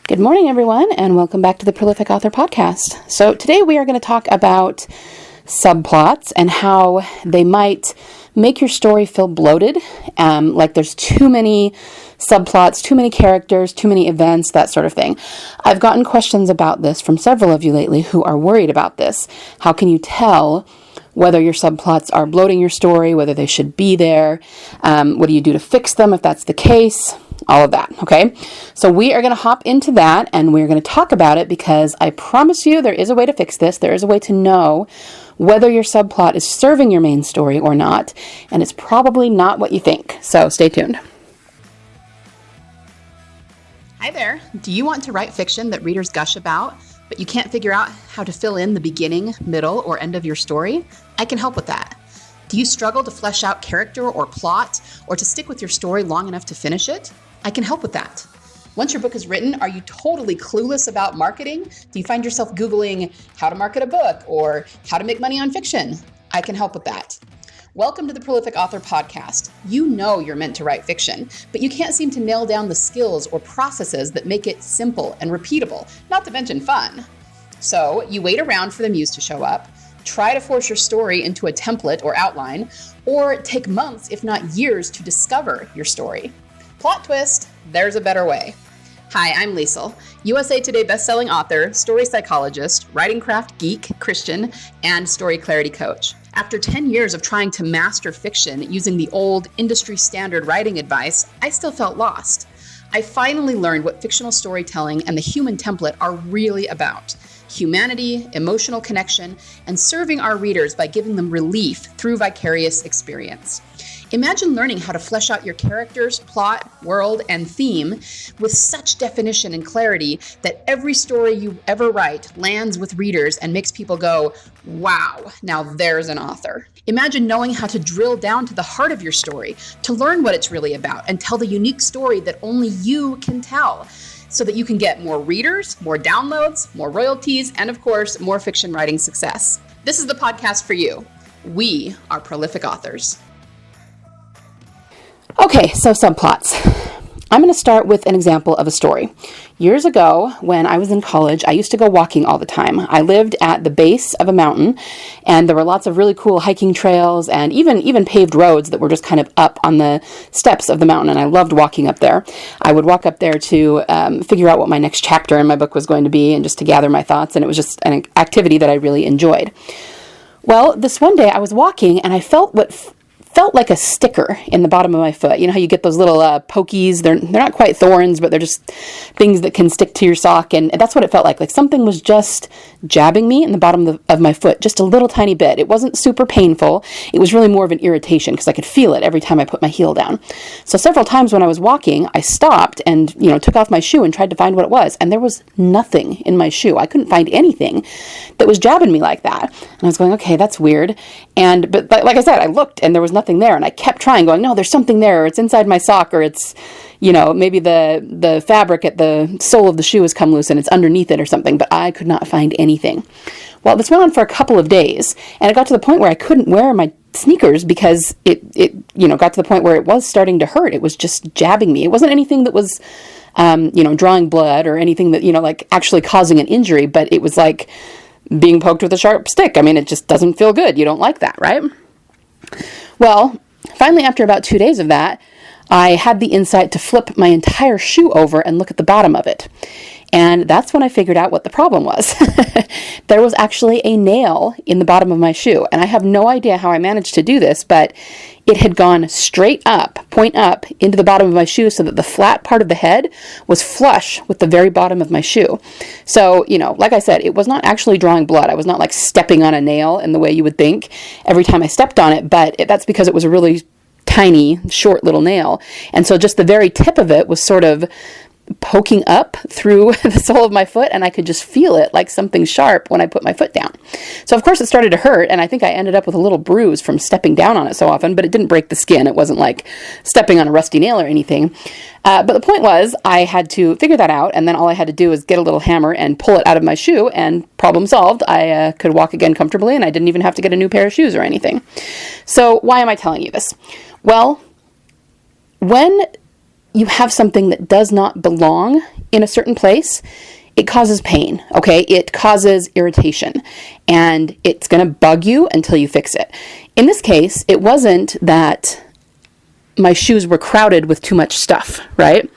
Good morning, everyone, and welcome back to the Prolific Author Podcast. So today we are going to talk about subplots and how they might make your story feel bloated, like there's too many subplots, too many characters, too many events, that sort of thing. I've gotten questions about this from several of you lately who are worried about this. How can you tell whether your subplots are bloating your story, whether they should be there? What do you do to fix them if that's the case? All of that, okay? So we are going to hop into that and we're going to talk about it because I promise you there is a way to fix this. There is a way to know whether your subplot is serving your main story or not, and it's probably not what you think. So stay tuned. Hi there. Do you want to write fiction that readers gush about, but you can't figure out how to fill in the beginning, middle, or end of your story? I can help with that. Do you struggle to flesh out character or plot, or to stick with your story long enough to finish it? I can help with that. Once your book is written, are you totally clueless about marketing? Do you find yourself Googling how to market a book or how to make money on fiction? I can help with that. Welcome to the Prolific Author Podcast. You know you're meant to write fiction, but you can't seem to nail down the skills or processes that make it simple and repeatable, not to mention fun. So you wait around for the muse to show up, try to force your story into a template or outline, or take months, if not years, to discover your story. Plot twist, there's a better way. Hi, I'm Liesl, USA Today bestselling author, story psychologist, writing craft geek, Christian, and story clarity coach. After 10 years of trying to master fiction using the old industry standard writing advice, I still felt lost. I finally learned what fictional storytelling and the human template are really about. Humanity, emotional connection, and serving our readers by giving them relief through vicarious experience. Imagine learning how to flesh out your characters, plot, world, and theme with such definition and clarity that every story you ever write lands with readers and makes people go, wow, now there's an author. Imagine knowing how to drill down to the heart of your story, to learn what it's really about, and tell the unique story that only you can tell, so that you can get more readers, more downloads, more royalties, and of course, more fiction writing success. This is the podcast for you. We are prolific authors. Okay, so subplots. I'm going to start with an example of a story. Years ago, when I was in college, I used to go walking all the time. I lived at the base of a mountain, and there were lots of really cool hiking trails and even paved roads that were just kind of up on the steps of the mountain, and I loved walking up there. I would walk up there to figure out what my next chapter in my book was going to be and just to gather my thoughts, and it was just an activity that I really enjoyed. Well, this one day I was walking, and I felt what felt like a sticker in the bottom of my foot. You know how you get those little pokies? They're not quite thorns, but they're just things that can stick to your sock. And that's what it felt like. Like something was just jabbing me in the bottom of my foot, just a little tiny bit. It wasn't super painful. It was really more of an irritation because I could feel it every time I put my heel down. So several times when I was walking, I stopped and, took off my shoe and tried to find what it was. And there was nothing in my shoe. I couldn't find anything that was jabbing me like that. And I was going, okay, that's weird. But like I said, I looked and there was nothing there, and I kept trying, going, no, there's something there, or it's inside my sock, or it's, maybe the fabric at the sole of the shoe has come loose and it's underneath it or something, but I could not find anything. Well, this went on for a couple of days, and it got to the point where I couldn't wear my sneakers because it got to the point where it was starting to hurt. It was just jabbing me. It wasn't anything that was, drawing blood or anything that, like actually causing an injury, but it was like being poked with a sharp stick. I mean, it just doesn't feel good. You don't like that, right? Well, finally, after about 2 days of that, I had the insight to flip my entire shoe over and look at the bottom of it. And that's when I figured out what the problem was. There was actually a nail in the bottom of my shoe. And I have no idea how I managed to do this, but it had gone straight up, point up, into the bottom of my shoe so that the flat part of the head was flush with the very bottom of my shoe. So, like I said, it was not actually drawing blood. I was not like stepping on a nail in the way you would think every time I stepped on it, but that's because it was a really tiny, short little nail. And so just the very tip of it was sort of poking up through the sole of my foot, and I could just feel it like something sharp when I put my foot down. So of course it started to hurt, and I think I ended up with a little bruise from stepping down on it so often, but it didn't break the skin. It wasn't like stepping on a rusty nail or anything. But the point was, I had to figure that out, and then all I had to do was get a little hammer and pull it out of my shoe, and problem solved. I could walk again comfortably, and I didn't even have to get a new pair of shoes or anything. So why am I telling you this? Well, when you have something that does not belong in a certain place, it causes pain, okay? It causes irritation, and it's going to bug you until you fix it. In this case, it wasn't that my shoes were crowded with too much stuff, right?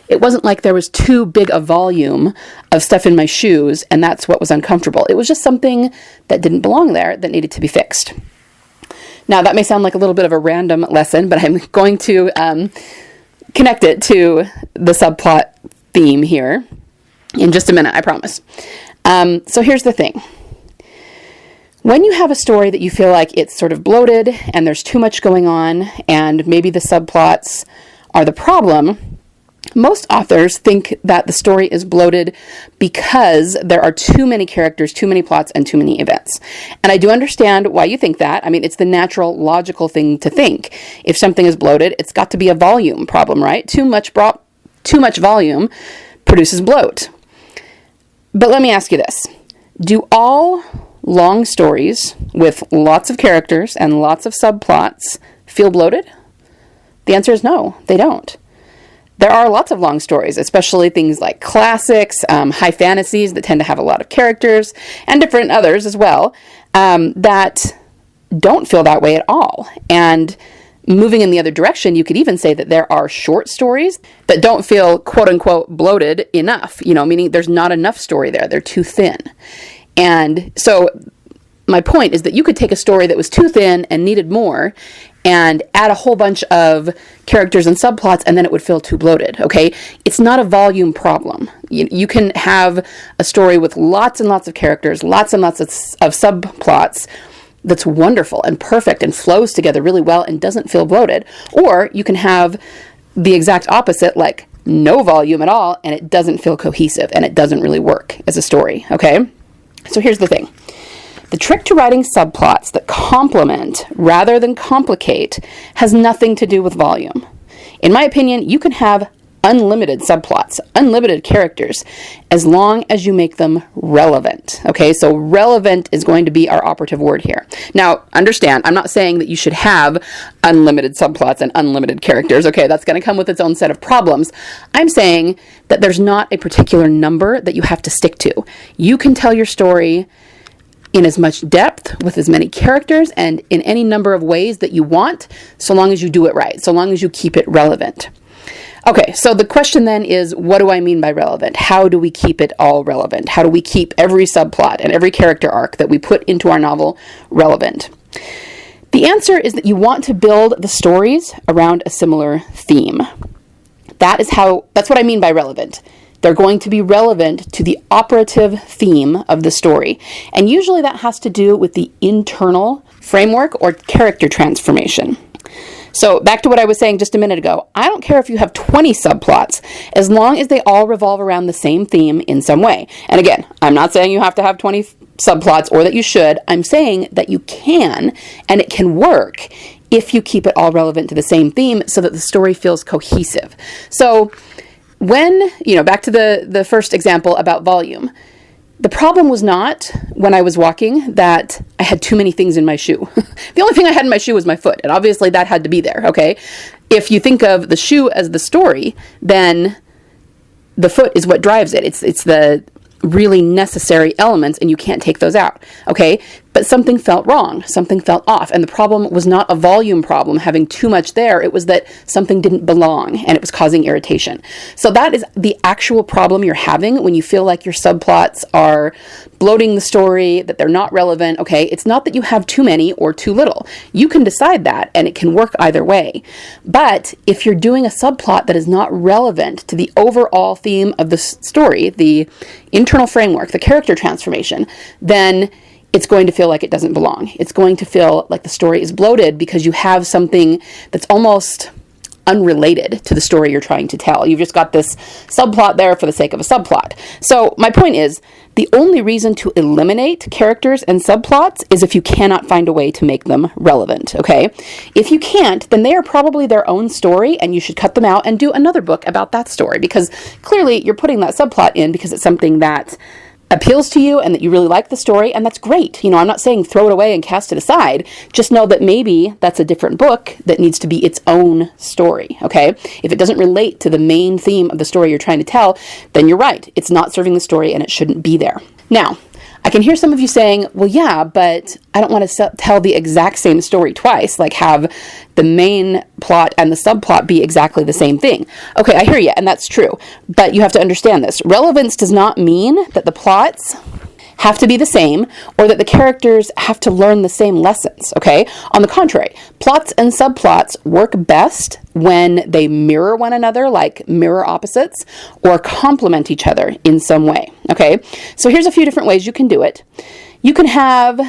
It wasn't like there was too big a volume of stuff in my shoes, and that's what was uncomfortable. It was just something that didn't belong there that needed to be fixed. Now, that may sound like a little bit of a random lesson, but I'm going to connect it to the subplot theme here in just a minute, I promise. So here's the thing. When you have a story that you feel like it's sort of bloated and there's too much going on and maybe the subplots are the problem, most authors think that the story is bloated because there are too many characters, too many plots, and too many events. And I do understand why you think that. I mean, it's the natural, logical thing to think. If something is bloated, it's got to be a volume problem, right? Too much volume produces bloat. But let me ask you this. Do all long stories with lots of characters and lots of subplots feel bloated? The answer is no, they don't. There are lots of long stories, especially things like classics, high fantasies that tend to have a lot of characters, and different others as well, that don't feel that way at all. And moving in the other direction, you could even say that there are short stories that don't feel quote-unquote bloated enough, meaning there's not enough story there. They're too thin. And so my point is that you could take a story that was too thin and needed more and add a whole bunch of characters and subplots, and then it would feel too bloated, okay? It's not a volume problem. You can have a story with lots and lots of characters, lots and lots of subplots that's wonderful and perfect and flows together really well and doesn't feel bloated. Or you can have the exact opposite, like no volume at all, and it doesn't feel cohesive, and it doesn't really work as a story, okay? So here's the thing. The trick to writing subplots that complement rather than complicate has nothing to do with volume. In my opinion, you can have unlimited subplots, unlimited characters, as long as you make them relevant. Okay, so relevant is going to be our operative word here. Now, understand, I'm not saying that you should have unlimited subplots and unlimited characters. Okay, that's going to come with its own set of problems. I'm saying that there's not a particular number that you have to stick to. You can tell your story in as much depth, with as many characters, and in any number of ways that you want, so long as you do it right, so long as you keep it relevant. Okay, so the question then is, what do I mean by relevant? How do we keep it all relevant? How do we keep every subplot and every character arc that we put into our novel relevant? The answer is that you want to build the stories around a similar theme. That's what I mean by relevant. They're going to be relevant to the operative theme of the story. And usually that has to do with the internal framework or character transformation. So back to what I was saying just a minute ago. I don't care if you have 20 subplots, as long as they all revolve around the same theme in some way. And again, I'm not saying you have to have 20 subplots or that you should. I'm saying that you can, and it can work if you keep it all relevant to the same theme so that the story feels cohesive. So when, back to the first example about volume, the problem was not when I was walking that I had too many things in my shoe. The only thing I had in my shoe was my foot, and obviously that had to be there, okay? If you think of the shoe as the story, then the foot is what drives it. It's the really necessary elements, and you can't take those out, okay? But something felt wrong, something felt off, and the problem was not a volume problem, having too much there. It was that something didn't belong, and it was causing irritation. So that is the actual problem you're having when you feel like your subplots are bloating the story, that they're not relevant, okay? It's not that you have too many or too little. You can decide that, and it can work either way. But if you're doing a subplot that is not relevant to the overall theme of the story, the internal framework, the character transformation, then it's going to feel like it doesn't belong. It's going to feel like the story is bloated because you have something that's almost unrelated to the story you're trying to tell. You've just got this subplot there for the sake of a subplot. So my point is, the only reason to eliminate characters and subplots is if you cannot find a way to make them relevant, okay? If you can't, then they are probably their own story, and you should cut them out and do another book about that story, because clearly you're putting that subplot in because it's something that appeals to you and that you really like the story, and that's great. I'm not saying throw it away and cast it aside. Just know that maybe that's a different book that needs to be its own story, okay? If it doesn't relate to the main theme of the story you're trying to tell, then you're right. It's not serving the story and it shouldn't be there. Now, I can hear some of you saying, well, yeah, but I don't want to tell the exact same story twice, like have the main plot and the subplot be exactly the same thing. Okay, I hear you, and that's true. But you have to understand this. Relevance does not mean that the plots have to be the same or that the characters have to learn the same lessons, okay? On the contrary, plots and subplots work best when they mirror one another, like mirror opposites, or complement each other in some way, okay? So here's a few different ways you can do it. You can have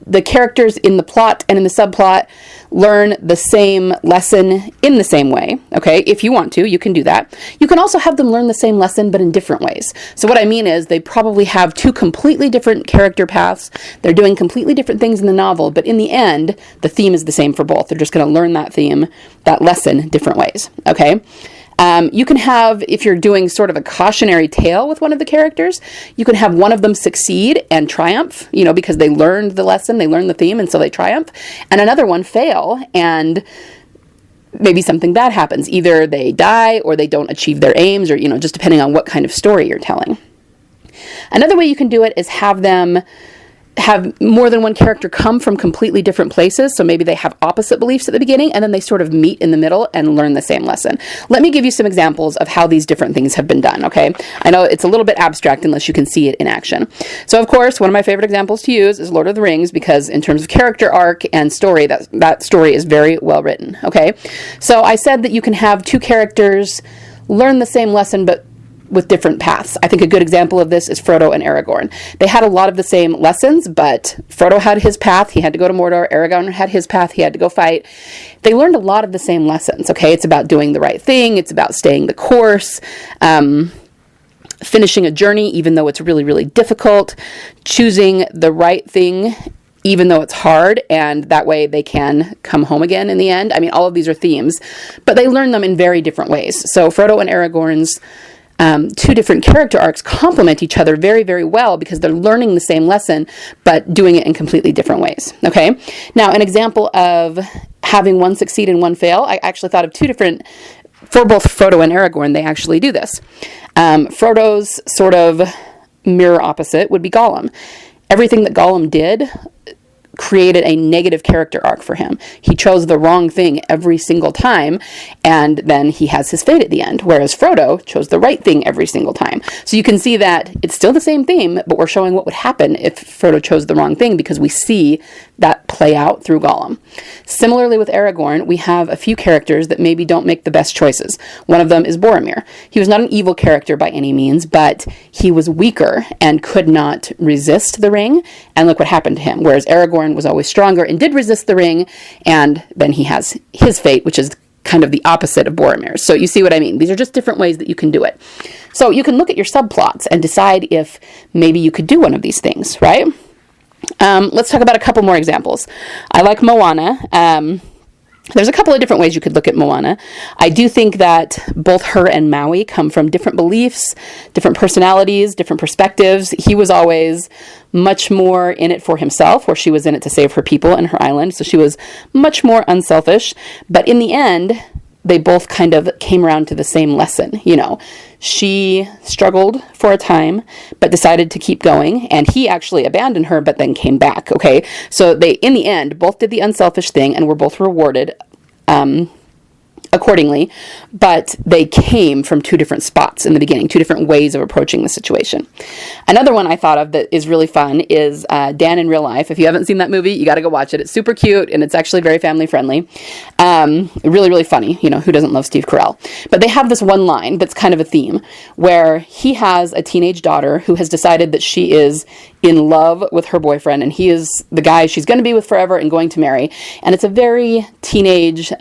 the characters in the plot and in the subplot learn the same lesson in the same way, okay? If you want to, you can do that. You can also have them learn the same lesson, but in different ways. So what I mean is they probably have two completely different character paths. They're doing completely different things in the novel, but in the end, the theme is the same for both. They're just going to learn that theme, that lesson, different ways, okay? You can have, if you're doing sort of a cautionary tale with one of the characters, you can have one of them succeed and triumph, because they learned the lesson, they learned the theme, and so they triumph, and another one fail, and maybe something bad happens. Either they die or they don't achieve their aims, or, just depending on what kind of story you're telling. Another way you can do it is have more than one character come from completely different places. So maybe they have opposite beliefs at the beginning and then they sort of meet in the middle and learn the same lesson. Let me give you some examples of how these different things have been done, okay? I know it's a little bit abstract unless you can see it in action. So of course, one of my favorite examples to use is Lord of the Rings, because in terms of character arc and story, that story is very well written, okay? So I said that you can have two characters learn the same lesson but with different paths. I think a good example of this is Frodo and Aragorn. They had a lot of the same lessons, but Frodo had his path. He had to go to Mordor. Aragorn had his path. He had to go fight. They learned a lot of the same lessons, okay? It's about doing the right thing. It's about staying the course, finishing a journey, even though it's really, really difficult, choosing the right thing, even though it's hard, and that way they can come home again in the end. I mean, all of these are themes, but they learn them in very different ways. So Frodo and Aragorn's two different character arcs complement each other very, very well because they're learning the same lesson, but doing it in completely different ways, okay? Now, an example of having one succeed and one fail, I actually thought of two different, for both Frodo and Aragorn, they actually do this. Frodo's sort of mirror opposite would be Gollum. Everything that Gollum did created a negative character arc for him. He chose the wrong thing every single time, and then he has his fate at the end, whereas Frodo chose the right thing every single time. So you can see that it's still the same theme, but we're showing what would happen if Frodo chose the wrong thing because we see that play out through Gollum. Similarly with Aragorn, we have a few characters that maybe don't make the best choices. One of them is Boromir. He was not an evil character by any means, but he was weaker and could not resist the ring, and look what happened to him, whereas Aragorn was always stronger and did resist the ring, and then he has his fate, which is kind of the opposite of Boromir's. So you see what I mean? These are just different ways that you can do it. So you can look at your subplots and decide if maybe you could do one of these things, right? Let's talk about a couple more examples. I like Moana. There's a couple of different ways you could look at Moana. I do think that both her and Maui come from different beliefs, different personalities, different perspectives. He was always much more in it for himself, where she was in it to save her people and her island. So she was much more unselfish. But in the end, they both kind of came around to the same lesson. She struggled for a time, but decided to keep going, and he actually abandoned her, but then came back, okay? So they, in the end, both did the unselfish thing, and were both rewarded accordingly, but they came from two different spots in the beginning, two different ways of approaching the situation. Another one I thought of that is really fun is Dan in Real Life. If you haven't seen that movie, you got to go watch it. It's super cute, and it's actually very family friendly. Really, really funny. Who doesn't love Steve Carell? But they have this one line that's kind of a theme, where he has a teenage daughter who has decided that she is in love with her boyfriend, and he is the guy she's going to be with forever and going to marry. And it's a very teenage,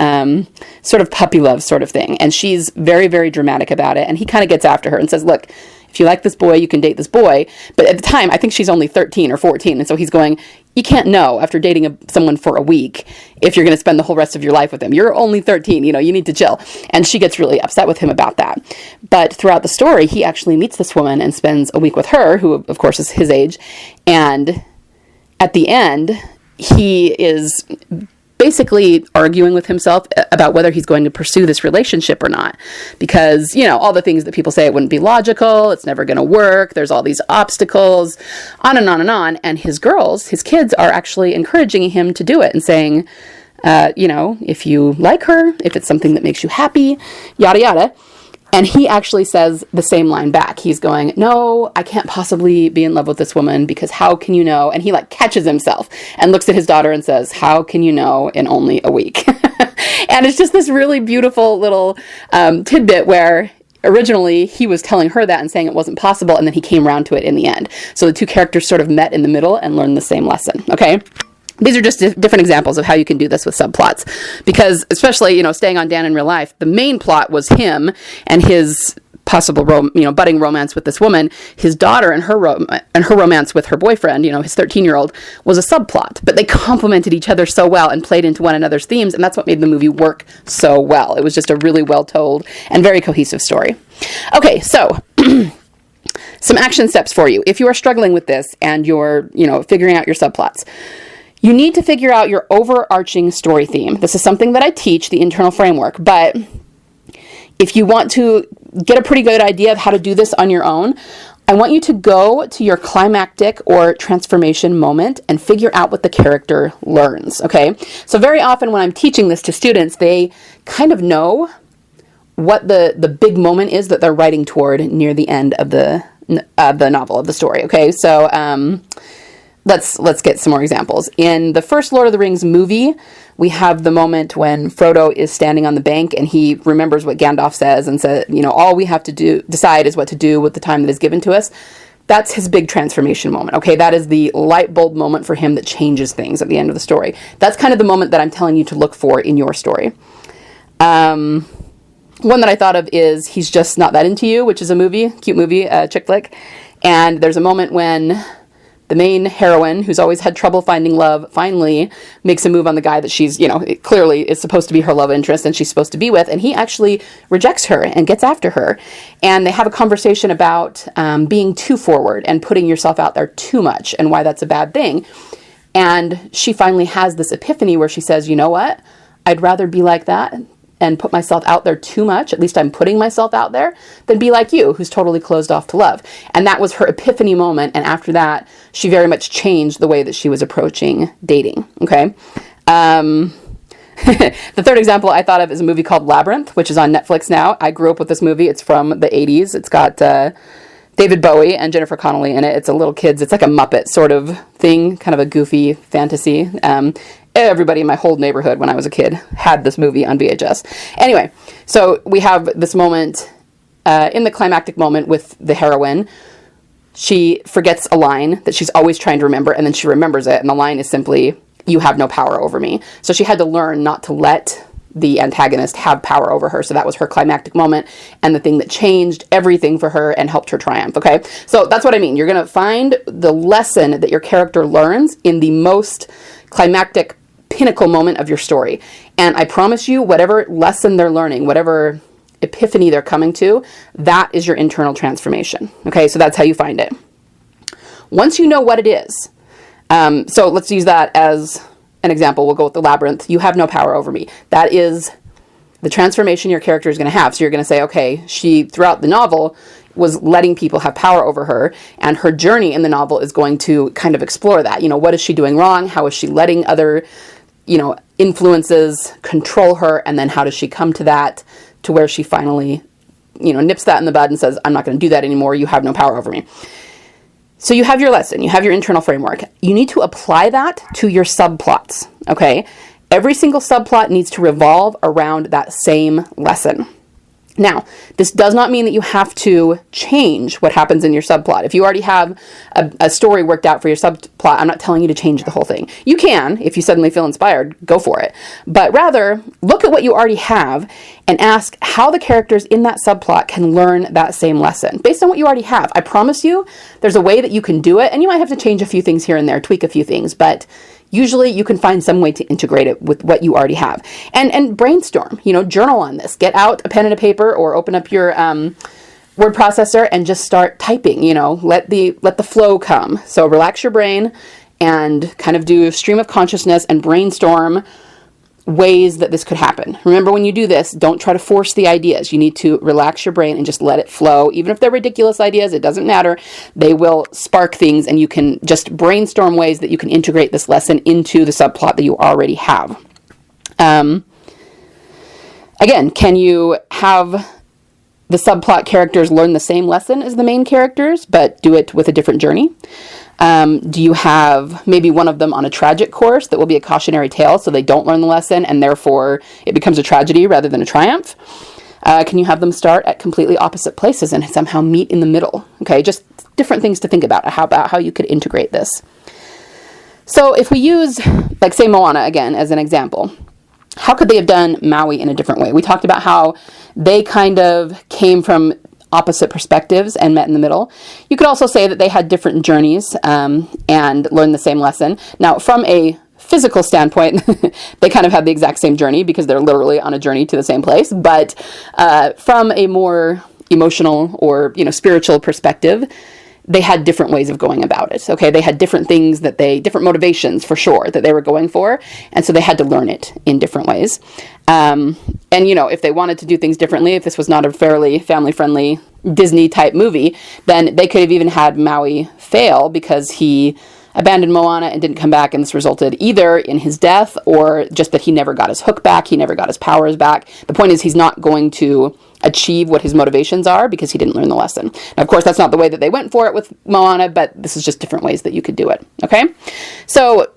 sort of puppy love sort of thing. And she's very, very dramatic about it. And he kind of gets after her and says, look, if you like this boy, you can date this boy. But at the time, I think she's only 13 or 14. And so he's going, you can't know after dating someone for a week if you're going to spend the whole rest of your life with him. You're only 13, you need to chill. And she gets really upset with him about that. But throughout the story, he actually meets this woman and spends a week with her, who of course is his age. And at the end, he is basically arguing with himself about whether he's going to pursue this relationship or not. Because, all the things that people say, it wouldn't be logical, it's never going to work, there's all these obstacles, on and on and on. And his kids are actually encouraging him to do it and saying, if you like her, if it's something that makes you happy, yada, yada. And he actually says the same line back. He's going, no, I can't possibly be in love with this woman because how can you know? And he catches himself and looks at his daughter and says, how can you know in only a week? And it's just this really beautiful little tidbit where originally he was telling her that and saying it wasn't possible. And then he came around to it in the end. So the two characters sort of met in the middle and learned the same lesson. Okay. These are just different examples of how you can do this with subplots. Because especially, staying on Dan in real life, the main plot was him and his possible, budding romance with this woman. His daughter and her romance with her boyfriend, his 13-year-old, was a subplot. But they complemented each other so well and played into one another's themes, and that's what made the movie work so well. It was just a really well-told and very cohesive story. Okay, so some action steps for you. If you are struggling with this and you're, figuring out your subplots, you need to figure out your overarching story theme. This is something that I teach, the internal framework, but if you want to get a pretty good idea of how to do this on your own, I want you to go to your climactic or transformation moment and figure out what the character learns, okay? So very often when I'm teaching this to students, they kind of know what the big moment is that they're writing toward near the end of the novel, of the story, okay? So, Let's get some more examples. In the first Lord of the Rings movie, we have the moment when Frodo is standing on the bank and he remembers what Gandalf says and says, all we have to decide is what to do with the time that is given to us. That's his big transformation moment, okay? That is the light bulb moment for him that changes things at the end of the story. That's kind of the moment that I'm telling you to look for in your story. One that I thought of is He's Just Not That Into You, which is a cute movie, chick flick. And there's a moment when the main heroine, who's always had trouble finding love, finally makes a move on the guy that she's, clearly is supposed to be her love interest and she's supposed to be with. And he actually rejects her and gets after her. And they have a conversation about being too forward and putting yourself out there too much and why that's a bad thing. And she finally has this epiphany where she says, you know what? I'd rather be like that and put myself out there too much, at least I'm putting myself out there, than be like you, who's totally closed off to love. And that was her epiphany moment, and after that, she very much changed the way that she was approaching dating, okay? The third example I thought of is a movie called Labyrinth, which is on Netflix now. I grew up with this movie. It's from the 80s. It's got David Bowie and Jennifer Connelly in it. It's a little kids, it's like a Muppet sort of thing, kind of a goofy fantasy. Everybody in my whole neighborhood when I was a kid had this movie on VHS. Anyway, so we have this moment in the climactic moment with the heroine. She forgets a line that she's always trying to remember, and then she remembers it, and the line is simply, you have no power over me. So she had to learn not to let the antagonist have power over her. So that was her climactic moment and the thing that changed everything for her and helped her triumph, okay? So that's what I mean. You're going to find the lesson that your character learns in the most climactic pinnacle moment of your story. And I promise you, whatever lesson they're learning, whatever epiphany they're coming to, that is your internal transformation. Okay, so that's how you find it. Once you know what it is, so let's use that as an example. We'll go with the Labyrinth. You have no power over me. That is the transformation your character is going to have. So you're going to say, okay, she, throughout the novel, was letting people have power over her, and her journey in the novel is going to kind of explore that. What is she doing wrong? How is she letting other influences control her, and then how does she come to that, to where she finally, nips that in the bud and says, I'm not going to do that anymore, you have no power over me. So you have your lesson, you have your internal framework. You need to apply that to your subplots, okay? Every single subplot needs to revolve around that same lesson. Now, this does not mean that you have to change what happens in your subplot. If you already have a story worked out for your subplot, I'm not telling you to change the whole thing. You can, if you suddenly feel inspired, go for it. But rather, look at what you already have and ask how the characters in that subplot can learn that same lesson based on what you already have. I promise you, there's a way that you can do it, and you might have to change a few things here and there, tweak a few things, but usually you can find some way to integrate it with what you already have. And brainstorm, journal on this. Get out a pen and a paper or open up your word processor and just start typing, let the flow come. So relax your brain and kind of do stream of consciousness and brainstorm ways that this could happen. Remember, when you do this, don't try to force the ideas. You need to relax your brain and just let it flow. Even if they're ridiculous ideas, it doesn't matter. They will spark things, and you can just brainstorm ways that you can integrate this lesson into the subplot that you already have. Again, can you have the subplot characters learn the same lesson as the main characters, but do it with a different journey? Do you have maybe one of them on a tragic course that will be a cautionary tale so they don't learn the lesson and therefore it becomes a tragedy rather than a triumph? Can you have them start at completely opposite places and somehow meet in the middle? Okay, just different things to think about how you could integrate this. So if we use, like, say, Moana again as an example, how could they have done Maui in a different way? We talked about how they kind of came from opposite perspectives and met in the middle. You could also say that they had different journeys and learned the same lesson. Now, from a physical standpoint, they kind of had the exact same journey because they're literally on a journey to the same place. But from a more emotional or spiritual perspective, they had different ways of going about it. Okay, they had different things different motivations for sure that they were going for, and so they had to learn it in different ways. And if they wanted to do things differently, if this was not a fairly family-friendly Disney type movie, then they could have even had Maui fail because he abandoned Moana and didn't come back, and this resulted either in his death or just that he never got his hook back, he never got his powers back. The point is, he's not going to achieve what his motivations are because he didn't learn the lesson. Now, of course, that's not the way that they went for it with Moana, but this is just different ways that you could do it. Okay? So,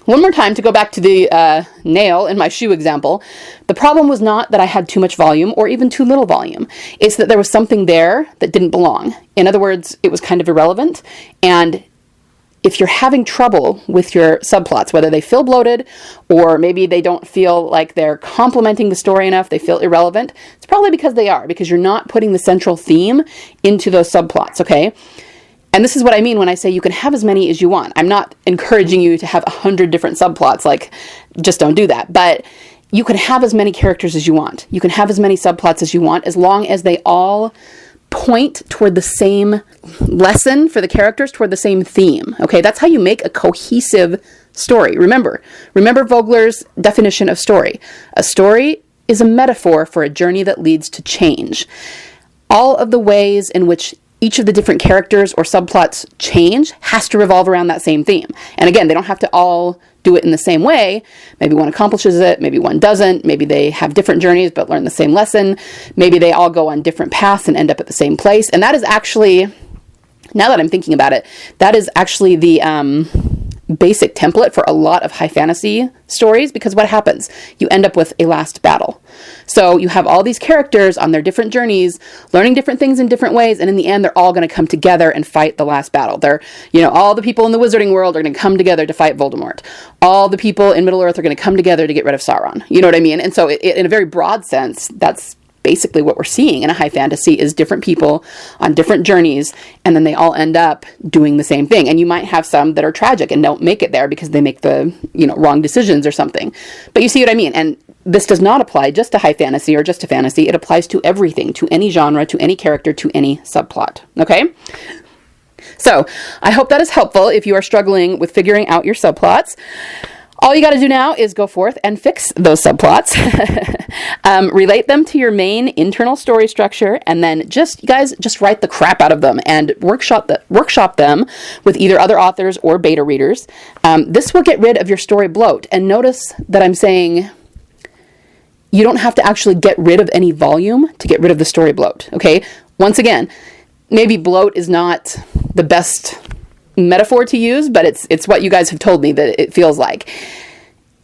one more time to go back to the nail in my shoe example. The problem was not that I had too much volume or even too little volume. It's that there was something there that didn't belong. In other words, it was kind of irrelevant, and if you're having trouble with your subplots, whether they feel bloated or maybe they don't feel like they're complementing the story enough, they feel irrelevant, it's probably because you're not putting the central theme into those subplots, okay? And this is what I mean when I say you can have as many as you want. I'm not encouraging you to have 100 different subplots, like, just don't do that. But you can have as many characters as you want. You can have as many subplots as you want, as long as they all point toward the same lesson for the characters, toward the same theme. Okay, that's how you make a cohesive story. Remember Vogler's definition of story. A story is a metaphor for a journey that leads to change. All of the ways in which each of the different characters or subplots change has to revolve around that same theme. And again, they don't have to all do it in the same way. Maybe one accomplishes it, maybe one doesn't. Maybe they have different journeys but learn the same lesson. Maybe they all go on different paths and end up at the same place. And that is actually, now that I'm thinking about it, that is actually the basic template for a lot of high fantasy stories, because what happens? You end up with a last battle. So you have all these characters on their different journeys, learning different things in different ways, and in the end, they're all going to come together and fight the last battle. All the people in the wizarding world are going to come together to fight Voldemort. All the people in Middle-earth are going to come together to get rid of Sauron. You know what I mean? And so in a very broad sense, that's basically what we're seeing in a high fantasy is different people on different journeys, and then they all end up doing the same thing. And you might have some that are tragic and don't make it there because they make the, wrong decisions or something. But you see what I mean? And this does not apply just to high fantasy or just to fantasy. It applies to everything, to any genre, to any character, to any subplot. Okay? So, I hope that is helpful if you are struggling with figuring out your subplots. All you got to do now is go forth and fix those subplots, relate them to your main internal story structure, and then just write the crap out of them and workshop them with either other authors or beta readers. This will get rid of your story bloat. And notice that I'm saying you don't have to actually get rid of any volume to get rid of the story bloat, okay? Once again, maybe bloat is not the best metaphor to use, but it's what you guys have told me that it feels like.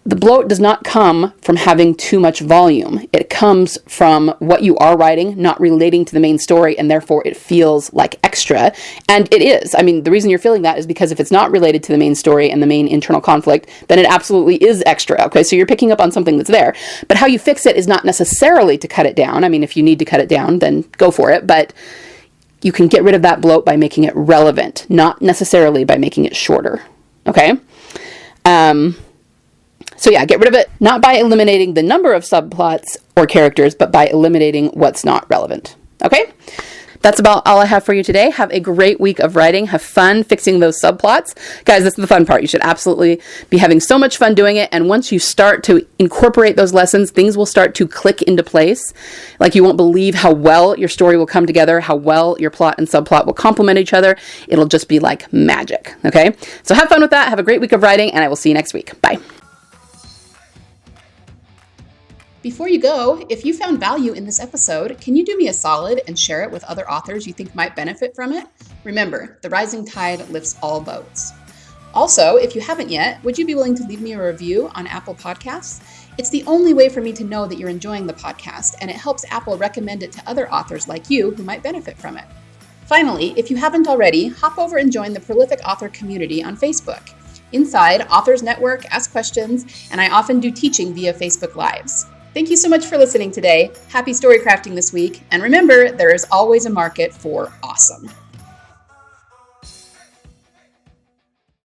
The bloat does not come from having too much volume. It comes from what you are writing not relating to the main story, and therefore it feels like extra. And it is. I mean, the reason you're feeling that is because if it's not related to the main story and the main internal conflict, then it absolutely is extra. Okay, so you're picking up on something that's there. But how you fix it is not necessarily to cut it down. I mean, if you need to cut it down, then go for it. But you can get rid of that bloat by making it relevant, not necessarily by making it shorter. Okay? So yeah, get rid of it, not by eliminating the number of subplots or characters, but by eliminating what's not relevant. Okay? That's about all I have for you today. Have a great week of writing. Have fun fixing those subplots. Guys, this is the fun part. You should absolutely be having so much fun doing it. And once you start to incorporate those lessons, things will start to click into place. Like, you won't believe how well your story will come together, how well your plot and subplot will complement each other. It'll just be like magic. Okay? So have fun with that. Have a great week of writing, and I will see you next week. Bye. Before you go, if you found value in this episode, can you do me a solid and share it with other authors you think might benefit from it? Remember, the rising tide lifts all boats. Also, if you haven't yet, would you be willing to leave me a review on Apple Podcasts? It's the only way for me to know that you're enjoying the podcast, and it helps Apple recommend it to other authors like you who might benefit from it. Finally, if you haven't already, hop over and join the Prolific Author community on Facebook. Inside, authors network, ask questions, and I often do teaching via Facebook Lives. Thank you so much for listening today. Happy story crafting this week. And remember, there is always a market for awesome.